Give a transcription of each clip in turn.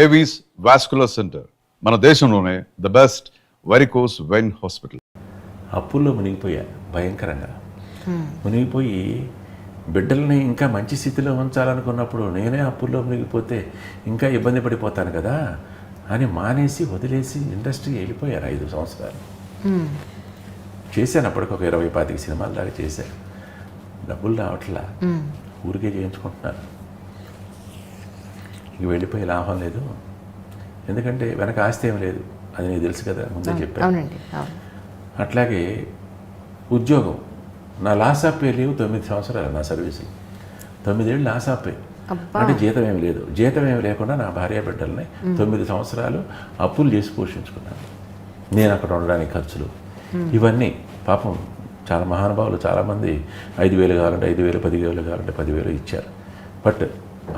Avis vascular centre మన దేశంలోనే the best varicose vein hospital. అప్పుల్లో మునిగిపోయా భయంకరంగా. మునిగిపోయి బిడ్డల్ని ఇంకా మంచి స్థితిలో ఉంచాలనుకున్నప్పుడు నేనే అప్పుల్లో మునిగిపోతే ఇంకా ఇబ్బంది పడిపోతాను కదా అని మానేసి వదిలేసి ఇండస్ట్రీ వెళ్ళిపోయారు. 5 సంవత్సరాలు చేశాను. అప్పటికి ఒక 20-25 సినిమాల దాకా చేశాను. డబ్బులు రావట్లా, ఊరికే చేయించుకుంటున్నాను. ఇంక వెళ్ళిపోయి లాభం లేదు, ఎందుకంటే వెనక ఆస్తి ఏమి లేదు, అది నీకు తెలుసు కదా, ముందే చెప్పాను. అట్లాగే ఉద్యోగం, నా లాస్ ఆఫ్ పే లీవ్ 9 సంవత్సరాలు నా సర్వీసులు, 9 ఏళ్ళు లాస్ ఆఫ్ పే. అంటే జీతం ఏమి లేదు, జీతం ఏమి లేకుండా నా భార్య బిడ్డల్ని 9 సంవత్సరాలు అప్పులు చేసి పోషించుకున్నాను. నేను అక్కడ ఉండడానికి ఖర్చులు ఇవన్నీ. పాపం చాలా మహానుభావులు చాలామంది 5,000 కావాలంటే 5,000, 10,000 కావాలంటే 10,000 ఇచ్చారు. బట్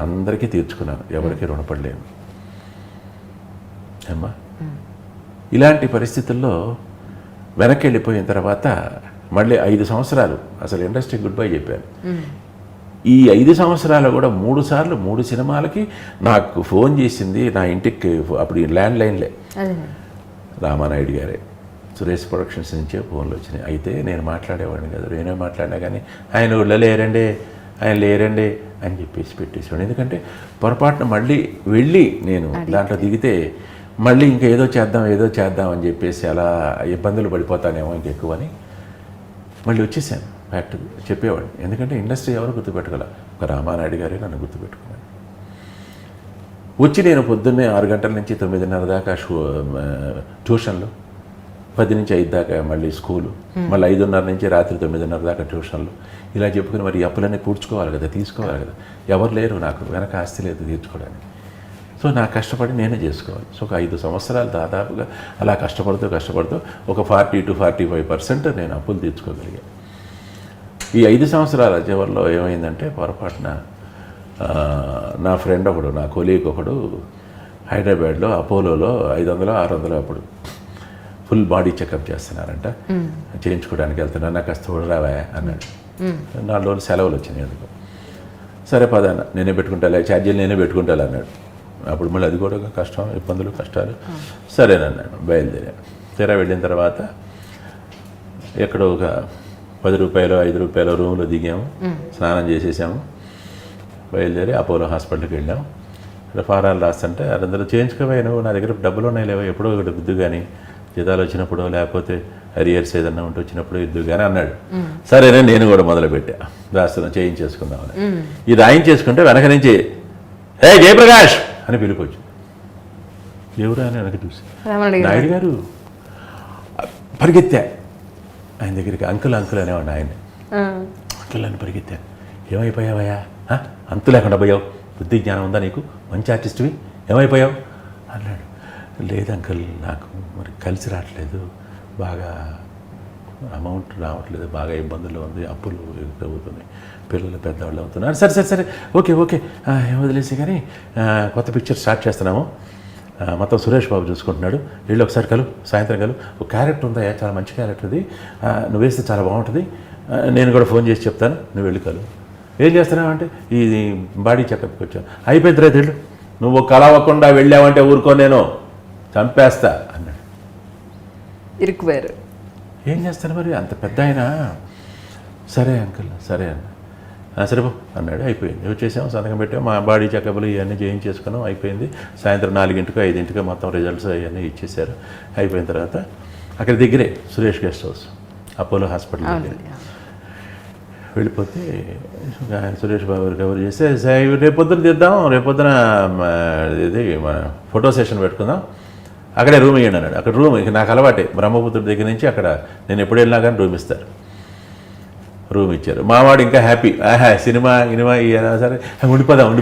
అందరికీ తీర్చుకున్నాను, ఎవరికి రుణపడలేను అమ్మా. ఇలాంటి పరిస్థితుల్లో వెనక్కి వెళ్ళిపోయిన తర్వాత మళ్ళీ 5 సంవత్సరాలు అసలు ఇండస్ట్రీ గుడ్ బై చెప్పాను. ఈ 5 సంవత్సరాలు కూడా 3 సార్లు 3 సినిమాలకి నాకు ఫోన్ చేసింది నా ఇంటికి. అప్పుడు ల్యాండ్ లైన్లే, రామానాయుడు గారే, సురేష్ ప్రొడక్షన్స్ నుంచే ఫోన్లు వచ్చినాయి. అయితే నేను మాట్లాడేవాడిని కదా, నేనే మాట్లాడినా కానీ ఆయన ఊళ్ళో లేరండి, ఆయన లేరండి అని చెప్పేసి పెట్టేసేవాడు. ఎందుకంటే పొరపాటున మళ్ళీ వెళ్ళి నేను దాంట్లో దిగితే మళ్ళీ ఇంకా ఏదో చేద్దాం అని చెప్పేసి అలా ఇబ్బందులు పడిపోతానేమో ఇంకెక్కువని మళ్ళీ వచ్చేసాను. ఫ్యాక్ట్ చెప్పేవాడిని. ఎందుకంటే ఇండస్ట్రీ ఎవరు గుర్తుపెట్టుకోలే, ఒక రామానాయుడు గారే నన్ను గుర్తుపెట్టుకున్నాను. వచ్చి నేను పొద్దున్నే 6 గంటల నుంచి 9:30 దాకా ట్యూషన్లు, 10 నుంచి 5 దాకా మళ్ళీ స్కూలు, మళ్ళీ 5:30 నుంచి రాత్రి 9:30 దాకా ట్యూషన్లు. ఇలా చెప్పుకుని మరి అప్పులన్నీ పూడ్చుకోవాలి కదా, తీసుకోవాలి కదా. ఎవరు లేరు నాకు, వెనక ఆస్తి లేదు తీర్చుకోవడానికి. సో నాకు కష్టపడి నేనే చేసుకోవాలి. సో ఒక 5 సంవత్సరాలు దాదాపుగా అలా కష్టపడుతూ ఒక 40-45% నేను అప్పులు తీర్చుకోగలిగాను. ఈ 5 సంవత్సరాల చివరిలో ఏమైందంటే పొరపాటున నా ఫ్రెండ్ ఒకడు, నా కొలీగ్ ఒకడు హైదరాబాద్లో అపోలోలో 500-600 అప్పుడు ఫుల్ బాడీ చెకప్ చేస్తున్నారంట, చేయించుకోవడానికి వెళ్తున్నా, నాకు కష్టపడి రావా అన్నాడు. 4 రోజులు సెలవులు వచ్చినాయి ఎందుకు. సరే పదన్న, నేనే పెట్టుకుంటా, ఛార్జీలు నేనే పెట్టుకుంటా అన్నాడు. అప్పుడు మళ్ళీ అది కూడా కష్టం, ఇబ్బందులు కష్టాలు. సరేనన్నాను, బయలుదేరాను. తీరా వెళ్ళిన తర్వాత ఎక్కడో ఒక 10 రూపాయలు 5 రూపాయల రూమ్లో దిగాము, స్నానం చేసేసాము, బయలుదేరి అపోలో హాస్పిటల్కి వెళ్ళాము. ఇక్కడ ఫారాలు రాస్తుంటే అందరూ చేయించుకోవా నువ్వు, నా దగ్గర డబ్బులు ఉన్నాయి లేవో, ఎప్పుడో ఒకటి బుద్ధి కానీ జీతాలు వచ్చినప్పుడు లేకపోతే అరియర్స్ ఏదన్నా ఉంటే వచ్చినప్పుడు ఇద్దు కానీ అన్నాడు. సరేనే నేను కూడా మొదలుపెట్టా, రాస్తున్నా చేయించేసుకుందామని. ఈ రాయించేసుకుంటే వెనక నుంచి ఏ జయప్రకాష్ అని పిలుపొచ్చు. ఎవరు అని వెనక చూసి నాయుడు గారు. పరిగెత్తా ఆయన దగ్గరికి. అంకుల్ అనేవాడు ఆయన. అంకుల్ అని పరిగెత్తా. ఏమైపోయావయ్యా, అంతు లేకుండా పోయావు, బుద్ధి జ్ఞానం ఉందా నీకు, మంచి ఆర్టిస్ట్వి, ఏమైపోయావు అన్నాడు. లేదు అంకుల్, నాకు మరి కలిసి రావట్లేదు, బాగా అమౌంట్ రావట్లేదు, బాగా ఇబ్బందులు ఉంది, అప్పులు అవుతున్నాయి, పిల్లలు పెద్దవాళ్ళు అవుతున్నారు. సరే ఓకే వదిలేసి కానీ కొత్త పిక్చర్ స్టార్ట్ చేస్తున్నాము, మొత్తం సురేష్ బాబు చూసుకుంటున్నాడు, వీళ్ళు ఒకసారి సాయంత్రం ఒక క్యారెక్టర్ ఉందా, చాలా మంచి క్యారెక్టర్ అది, నువ్వు వేస్తే చాలా బాగుంటుంది, నేను కూడా ఫోన్ చేసి చెప్తాను, నువ్వు వెళ్ళి ఏం చేస్తున్నావు అంటే ఈ బాడీ చెకప్కి వచ్చాను. అయిపోయింది రైతు వెళ్ళు, నువ్వు కలవకుండా వెళ్ళావంటే ఊరుకో, నేను చంపేస్తా అన్నాడు. ఇరుక్కుపోయారు. ఏం చేస్తాను మరి, అంత పెద్ద ఆయన. సరే అంకుల్ సరే అన్న, సరేపో అన్నాడు. అయిపోయింది. వచ్చేసాము, సంతకం పెట్టాము, మా బాడీ చెకప్లు ఇవన్నీ చేయించేసుకున్నాం. అయిపోయింది. సాయంత్రం 4-5 మొత్తం రిజల్ట్స్ అవన్నీ ఇచ్చేసారు. అయిపోయిన తర్వాత అక్కడ దగ్గరే Suresh guest house, Apollo hospital దగ్గర వెళ్ళిపోతే సురేష్ బాబు కవర్ చేస్తే రేపొద్దున తీద్దాం, రేపొద్దున ఇది మన ఫోటో సెషన్ పెట్టుకుందాం, అక్కడే రూమ్ ఇవ్వండి అన్నాడు. అక్కడ రూమ్ ఇక నాకు అలవాటే, బ్రహ్మపుత్రుడి దగ్గర నుంచి అక్కడ నేను ఎప్పుడు వెళ్ళినా కానీ రూమ్ ఇస్తారు. రూమ్ ఇచ్చారు. మావాడు ఇంకా హ్యాపీ, సినిమా సరే ఉండిపోదాం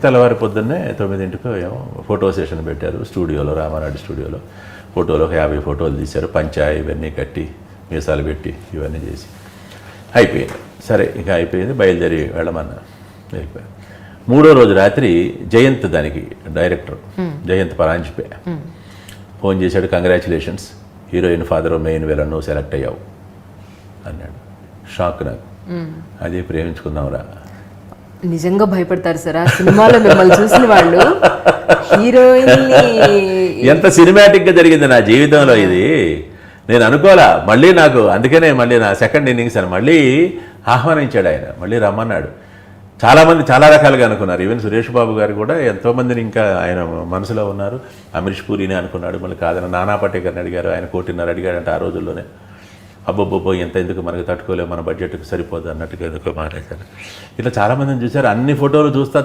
తెల్లవారి పొద్దున్నే 9ంటికి ఫోటో సెషన్ పెట్టారు స్టూడియోలో, రామానాయుడు స్టూడియోలో. ఫోటోలు ఒక 50 ఫోటోలు తీశారు, పంచాయి ఇవన్నీ కట్టి మీసాలు పెట్టి ఇవన్నీ చేసి అయిపోయింది. సరే ఇంకా అయిపోయింది, బయలుదేరి వెళ్ళమన్నా. వెళ్ళిపోయాను. 3వ రోజు రాత్రి జయంత్, దానికి డైరెక్టర్ జయంత్ పరాంజిపే ఫోన్ చేశాడు. Congratulations, heroine father main villain నువ్వు సెలెక్ట్ అయ్యావు అన్నాడు. షాక్ నాకు. అది ప్రేమించుకుందాంరా. నిజంగా భయపడతారు సార్ ఆ సినిమాలో మిమ్మల్ని చూసిన వాళ్ళు. హీరోయిన్ ఎంత సినిమాటిక్గా జరిగింది నా జీవితంలో ఇది. నేను అనుకోలే మళ్ళీ నాకు, అందుకనే మళ్ళీ నా సెకండ్ ఇన్నింగ్స్ అని మళ్ళీ ఆహ్వానించాడు ఆయన, మళ్ళీ రమ్మన్నాడు. చాలామంది చాలా రకాలుగా అనుకున్నారు. ఈవెన్ సురేష్ బాబు గారు కూడా ఎంతోమందిని ఇంకా ఆయన మనసులో ఉన్నారు. అమరీష్ పూరిని అనుకున్నాడు, మళ్ళీ కాదని నానా పటేకర్ని అడిగారు. ఆయన 1.5 కోటి అడిగాడంటే ఆ రోజుల్లోనే. అబ్బబ్బబ్బో ఎంత ఎందుకు మనకు తట్టుకోలేము, మన బడ్జెట్కి సరిపోదు అన్నట్టుగా ఎందుకో మాట్లాడారు. ఇట్లా చాలామందిని చూశారు. అన్ని ఫోటోలు చూస్తా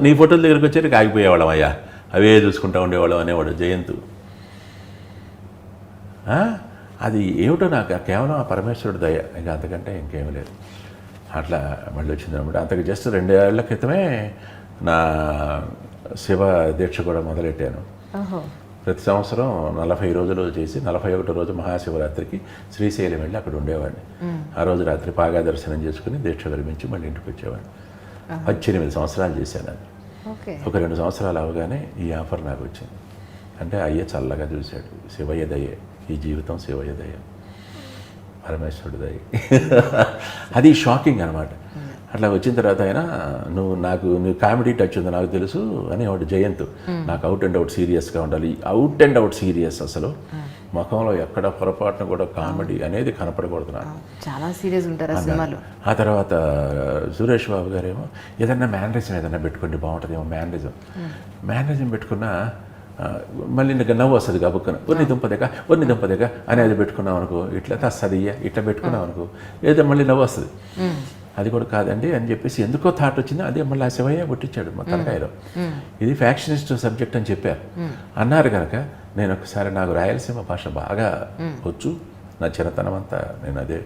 నీ ఫోటోల దగ్గరికి వచ్చేది ఆగిపోయేవాళ్ళం అయ్యా, అవే చూసుకుంటూ ఉండేవాళ్ళం అనేవాడు జయంతు. అది ఏమిటో నాకు కేవలం ఆ పరమేశ్వరుడు దయ, ఇంకా అంతకంటే ఇంకేమీ లేదు. అట్లా మళ్ళీ వచ్చింది అనమాట. అంతకు జస్ట్ 2 ఏళ్ల క్రితమే నా శివ దీక్ష కూడా మొదలెట్టాను. ప్రతి సంవత్సరం 40 రోజులు చేసి 41 రోజు మహాశివరాత్రికి శ్రీశైలం వెళ్ళి అక్కడ ఉండేవాడిని. ఆ రోజు రాత్రి పాగా దర్శనం చేసుకుని దీక్ష విరమించి మళ్ళీ ఇంటికి వచ్చేవాడిని. 18 సంవత్సరాలు చేశాను అది. ఒక 2 సంవత్సరాలు అవగానే ఈ ఆఫర్ నాకు వచ్చింది. అంటే అయ్యే చల్లగా చూశాడు. శివయ్య దయ్యే, ఈ జీవితం శివయ్య దయ్య, పరమేశ్వరుడు దయ్య. అది షాకింగ్ అనమాట. అట్లా వచ్చిన తర్వాత ఆయన నువ్వు కామెడీ టచ్ ఉంది నాకు తెలుసు అని వాడు జయంత్. నాకు అవుట్ అండ్ అవుట్ సీరియస్గా ఉండాలి, అవుట్ అండ్ అవుట్ సీరియస్. అసలు ముఖంలో ఎక్కడ పొరపాటున కూడా కామెడీ అనేది కనపడకూడదు నాకు. చాలా సీరియస్ ఉంటారు సినిమాలు. ఆ తర్వాత సురేష్ బాబు గారేమో ఏదన్నా మేనరిజం ఏదన్నా పెట్టుకోండి బాగుంటుందేమో, మేనరిజం పెట్టుకున్నా మళ్ళీ ఇంకా నవ్వు వస్తుంది గబుక్కన, ఒన్ని దుంపదేక అని అది పెట్టుకున్నాం అనుకో, ఇట్లా తస్తుంది ఇట్లా పెట్టుకున్నాం అనుకో, ఏదో మళ్ళీ నవ్వు వస్తుంది. అది కూడా కాదండి అని చెప్పేసి ఎందుకో థాట్ వచ్చింది. అదే మళ్ళీ ఆ శివయ్య పుట్టించాడు మా తలకాయలో. ఇది ఫ్యాక్షనిస్ట్ సబ్జెక్ట్ అని చెప్పారు అన్నారు కనుక నేను ఒకసారి, నాకు రాయలసీమ భాష బాగా వచ్చు, నా చిన్నతనం అంతా నేను అదే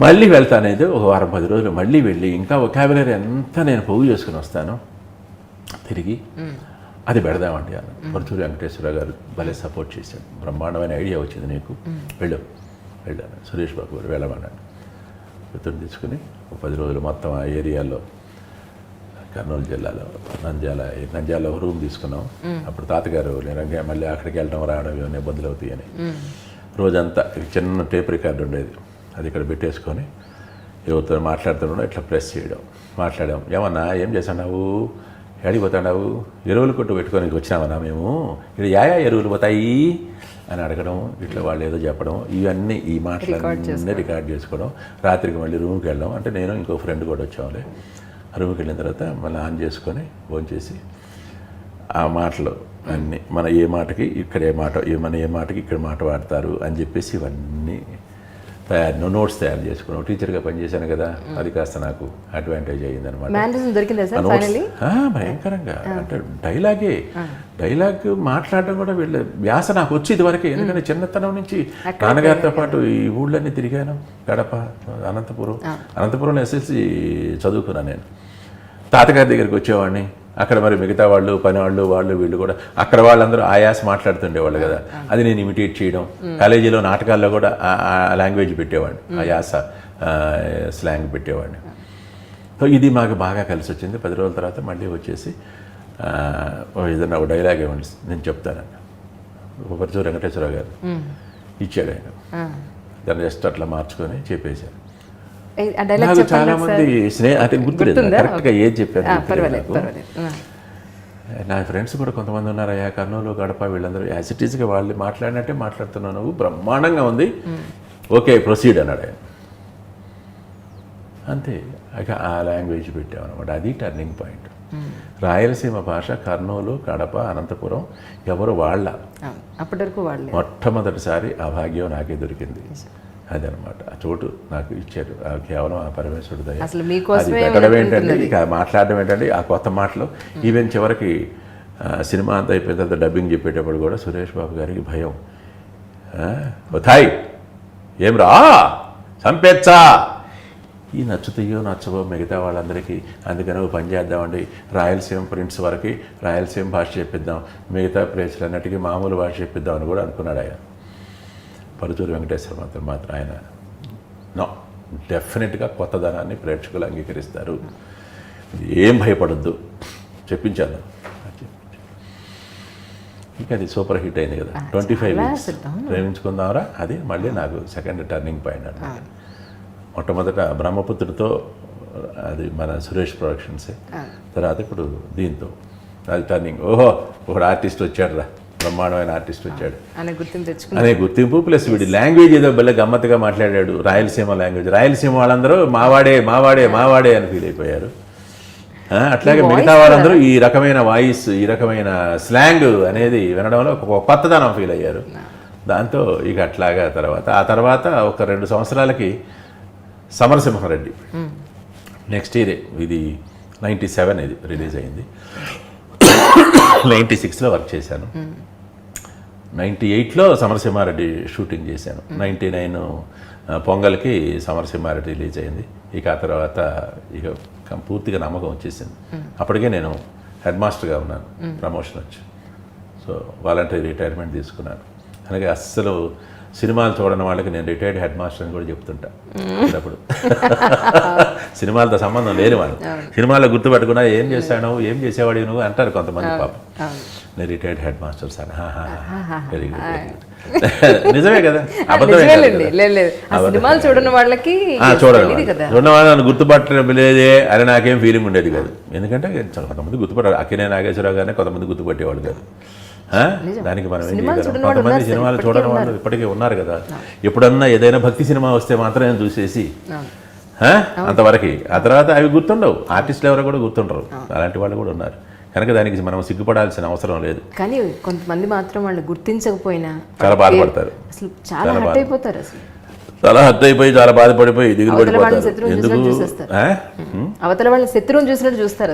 మళ్ళీ వెళ్తానేది. ఒక వారం 10 రోజులు మళ్ళీ వెళ్ళి ఇంకా వొకాబులరీ అంతా నేను పోగు చేసుకుని వస్తాను తిరిగి. అది పెడదామండి అన్న. పరుచూరి వెంకటేశ్వర గారు భలే సపోర్ట్ చేశాడు. బ్రహ్మాండమైన ఐడియా వచ్చింది నీకు, వెళ్ళాను. సురేష్ బాబు గారు వెళ్ళమన్నాడు. గుర్తుని తీసుకుని 10 రోజులు మొత్తం ఆ ఏరియాలో, కర్నూలు జిల్లాలో నంద్యాల ఒక రూమ్ తీసుకున్నాం. అప్పుడు తాతగారు నిరంగా మళ్ళీ అక్కడికి వెళ్ళడం రావడం ఇవన్నీ ఇబ్బందులు అవుతాయని రోజంతా చిన్న టేప్ రికార్డు ఉండేది, అది ఇక్కడ పెట్టేసుకొని ఎవరితో మాట్లాడుతున్నాడో ఇట్లా ప్రెస్ చేయడం. మాట్లాడాం, ఏమన్నా ఏం చేసావు, ఏడిపోతాడావు, ఎరువులు కొట్టు పెట్టుకోనికి వచ్చినామన్నా మేము, ఇక్కడ ఎరువులు పోతాయి అని అడగడం, ఇట్లా వాళ్ళు ఏదో చెప్పడం, ఇవన్నీ ఈ మాటలన్నీ రికార్డ్ చేసుకోవడం. రాత్రికి మళ్ళీ రూమ్కి వెళ్ళడం. అంటే నేను ఇంకో ఫ్రెండ్ కూడా వచ్చాములే. రూమ్కి వెళ్ళిన తర్వాత మళ్ళీ ఆన్ చేసుకొని భోంచేసి ఆ మాటలు అన్నీ మన ఏ మాటకి ఇక్కడ ఏ మాట, మన ఏ మాటకి ఇక్కడ మాట వాడతారు అని చెప్పేసి ఇవన్నీ నోట్స్ తయారు చేసుకున్నాం. టీచర్గా పనిచేశాను కదా, అది కాస్త నాకు అడ్వాంటేజ్ అయ్యిందనమాట. భయంకరంగా అంటే డైలాగ్ మాట్లాడడం కూడా వీళ్ళ వ్యాస నాకు వచ్చి ఇదివరకే. ఎందుకంటే చిన్నతనం నుంచి నాన్నగారితో పాటు ఈ ఊళ్ళన్నీ తిరిగాను. గడప, అనంతపురంలో ఎస్ఎల్సి చదువుకున్నాను నేను. తాతగారి దగ్గరికి వచ్చేవాడిని. అక్కడ మరి మిగతా వాళ్ళు, పని వాళ్ళు వీళ్ళు కూడా అక్కడ వాళ్ళందరూ ఆయాస మాట్లాడుతుండేవాళ్ళు కదా, అది నేను ఇమిటేట్ చేయడం. కాలేజీలో నాటకాల్లో కూడా ఆ లాంగ్వేజ్ పెట్టేవాడిని, ఆయాస స్లాంగ్ పెట్టేవాడిని. సో ఇది మాకు బాగా కలిసి వచ్చింది. 10 రోజుల తర్వాత మళ్ళీ వచ్చేసి ఏదన్నా ఒక డైలాగ్ ఇవ్వండి నేను చెప్తానన్న. పరుచూరి వెంకటేశ్వరరావు గారు ఇచ్చాడు ఆయన. దాన్ని జస్ట్ అట్లా మార్చుకొని చెప్పేశారు. నాకు చాలా మంది అంటే గుర్తులేదు కరెక్ట్గా ఏది చెప్పారు. నా ఫ్రెండ్స్ కూడా కొంతమంది ఉన్నారయ్యా కర్నూలు, గడప, వీళ్ళందరూ యాజ్ ఇట్ ఈస్గా వాళ్ళు మాట్లాడినట్టే మాట్లాడుతున్నావు, నువ్వు బ్రహ్మాండంగా ఉంది, ఓకే ప్రొసీడ్ అన్నాడు ఆయన. అంతే, ఆ లాంగ్వేజ్ పెట్టామన్నమాట. అది టర్నింగ్ పాయింట్. రాయలసీమ భాష కర్నూలు, కడప, అనంతపురం ఎవరు వాళ్ళ అప్పటి వరకు వాళ్ళే. మొట్టమొదటిసారి ఆ భాగ్యం నాకే దొరికింది. అదనమాట ఆ చోటు నాకు ఇచ్చారు. కేవలం ఆ పరమేశ్వరుడు దయ. అది పెట్టడం ఏంటంటే, ఇక మాట్లాడడం ఏంటంటే ఆ కొత్త మాటలు. ఈవెన్ చివరికి సినిమా అంతా అయిపోయిన తర్వాత డబ్బింగ్ చెప్పేటప్పుడు కూడా సురేష్ బాబు గారికి భయం. థాయ్ ఏం రా చంపేచ్చా, ఈ నచ్చుతాయో నచ్చవో మిగతా వాళ్ళందరికీ, అందుకని పని చేద్దామండి, రాయలసీమ ప్రింట్స్ వరకు రాయలసీమ భాష చెప్పిద్దాం, మిగతా ప్లేస్లన్నిటికీ మామూలు భాష చెప్పిద్దాం అని కూడా అనుకున్నాడు ఆయన. పరుచూరి వెంకటేశ్వర మాత్రం ఆయన నో, డెఫినెట్గా కొత్తదనాన్ని ప్రేక్షకులు అంగీకరిస్తారు, ఏం భయపడద్దు, చెప్పించాను. ఇంకా అది సూపర్ హిట్ అయింది కదా, 25 వీక్స్ ప్రేమించుకుందాంరా. అది మళ్ళీ నాకు సెకండ్ టర్నింగ్ పాయింట్ అన్నమాట. మొట్టమొదట బ్రహ్మపుత్రుడితో, అది మన సురేష్ ప్రొడక్షన్సే. తర్వాత ఇప్పుడు దీంతో అది టర్నింగ్. ఓహో, ఒకడు ఆర్టిస్ట్ వచ్చాడు రా, బ్రహ్మాండమైన ఆర్టిస్ట్ వచ్చాడు అనే గుర్తింపు, ప్లస్ వీడి లాంగ్వేజ్ ఏదో భలే గమ్మత్తుగా మాట్లాడాడు, రాయలసీమ లాంగ్వేజ్. రాయలసీమ వాళ్ళందరూ మావాడే మావాడే మావాడే అని ఫీల్ అయిపోయారు. అట్లాగే మిగతా వాళ్ళందరూ ఈ రకమైన వాయిస్, ఈ రకమైన స్లాంగ్ అనేది వినడంలో ఒక కొత్తదనం ఫీల్ అయ్యారు. దాంతో ఇక అట్లాగా ఆ తర్వాత ఒక 2 సంవత్సరాలకి సమరసింహారెడ్డి, నెక్స్ట్ ఇయర్, ఇది 97 ఇది రిలీజ్ అయింది. 96లో వర్క్ చేశాను. 98లో సమరసింహారెడ్డి షూటింగ్ చేశాను. 99 పొంగల్కి సమరసింహారెడ్డి రిలీజ్ అయింది. ఇక ఆ తర్వాత ఇక పూర్తిగా నమ్మకం వచ్చేసింది. అప్పటికే నేను హెడ్ మాస్టర్గా ఉన్నాను, ప్రమోషన్ వచ్చి. సో వాలంటరీ రిటైర్మెంట్ తీసుకున్నాను. అలాగే అస్సలు సినిమాలు చూడని వాళ్ళకి నేను రిటైర్డ్ హెడ్ మాస్టర్ అని కూడా చెప్తుంటా అప్పుడు. సినిమాలతో సంబంధం లేని వాళ్ళు సినిమాలో గుర్తుపెట్టుకున్నా ఏం చేశాను, ఏం చేసేవాడు నువ్వు అంటారు కొంతమంది. పాపం నేను retired head master sir. Very good, very good. నిజమే కదా, అబద్ధమే సినిమాలు చూడని వాళ్ళకి చూడని వాళ్ళు నన్ను గుర్తుపట్టడం లేదే అని నాకేం ఫీలింగ్ ఉండేది కాదు. ఎందుకంటే కొంతమంది గుర్తుపట్టారు, అక్కినే నాగేశ్వరరావు గారిని కొంతమంది గుర్తుపట్టేవాళ్ళు కాదు. దానికి మనం ఏం చేయగలం? కొంతమంది సినిమాలు చూడని వాళ్ళు ఇప్పటికీ ఉన్నారు కదా. ఎప్పుడన్నా ఏదైనా భక్తి సినిమా వస్తే మాత్రం నేను చూసేసి అంతవరకు, ఆ తర్వాత అవి గుర్తుండవు. ఆర్టిస్టులు ఎవరో కూడా గుర్తుండరు, అలాంటి వాళ్ళు కూడా ఉన్నారు. కనుక దానికి మనం సిగ్గుపడాల్సిన అవసరం లేదు. కానీ కొంతమంది మాత్రం వాళ్ళు గుర్తించకపోయినా చాలా బాధపడతారు, అసలు చాలా హర్ట్ అయిపోతారు. అసలు చాలా హర్ట్ అయిపోయి, చాలా బాధపడిపోయి దిగులు పడిపోతారు. ఎందుకు? అవతల వాళ్ళని శత్రువుని చూసినట్టు చూస్తారు.